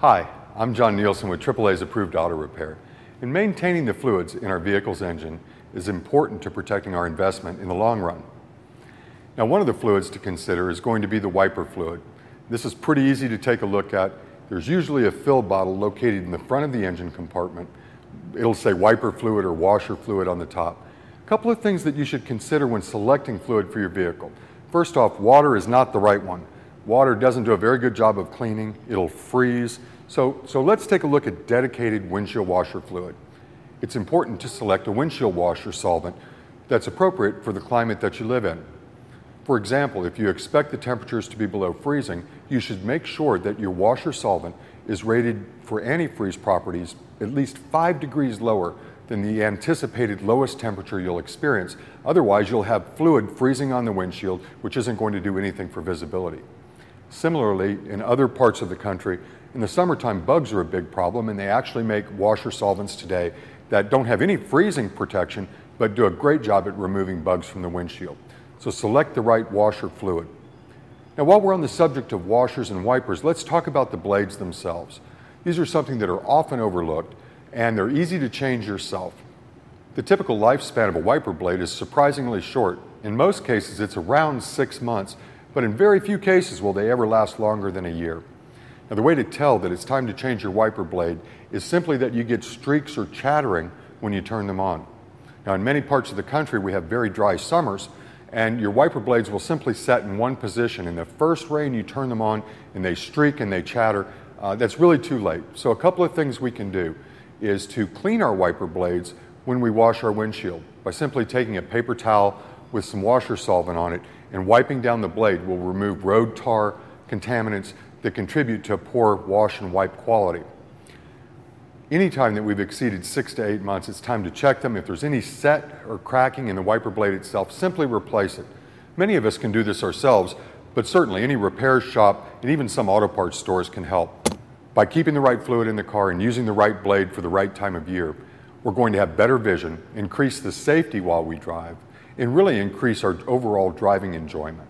Hi, I'm John Nielsen with AAA's Approved Auto Repair. And maintaining the fluids in our vehicle's engine is important to protecting our investment in the long run. Now, one of the fluids to consider is going to be the wiper fluid. This is pretty easy to take a look at. There's usually a fill bottle located in the front of the engine compartment. It'll say wiper fluid or washer fluid on the top. A couple of things that you should consider when selecting fluid for your vehicle. First off, water is not the right one. Water doesn't do a very good job of cleaning. It'll freeze. So let's take a look at dedicated windshield washer fluid. It's important to select a windshield washer solvent that's appropriate for the climate that you live in. For example, if you expect the temperatures to be below freezing, you should make sure that your washer solvent is rated for antifreeze properties at least 5 degrees lower than the anticipated lowest temperature you'll experience. Otherwise, you'll have fluid freezing on the windshield, which isn't going to do anything for visibility. Similarly, in other parts of the country, in the summertime, bugs are a big problem, and they actually make washer solvents today that don't have any freezing protection, but do a great job at removing bugs from the windshield. So select the right washer fluid. Now, while we're on the subject of washers and wipers, let's talk about the blades themselves. These are something that are often overlooked, and they're easy to change yourself. The typical lifespan of a wiper blade is surprisingly short. In most cases, it's around 6 months, but in very few cases will they ever last longer than a year. Now, the way to tell that it's time to change your wiper blade is simply that you get streaks or chattering when you turn them on. Now, in many parts of the country, we have very dry summers, and your wiper blades will simply set in one position. In the first rain, you turn them on, and they streak and they chatter. That's really too late. So a couple of things we can do is to clean our wiper blades when we wash our windshield by simply taking a paper towel with some washer solvent on it and wiping down the blade will remove road tar, contaminants that contribute to poor wash and wipe quality. Anytime that we've exceeded 6 to 8 months, it's time to check them. If there's any set or cracking in the wiper blade itself, simply replace it. Many of us can do this ourselves, but certainly any repair shop and even some auto parts stores can help. By keeping the right fluid in the car and using the right blade for the right time of year, we're going to have better vision, increase the safety while we drive, and really increase our overall driving enjoyment.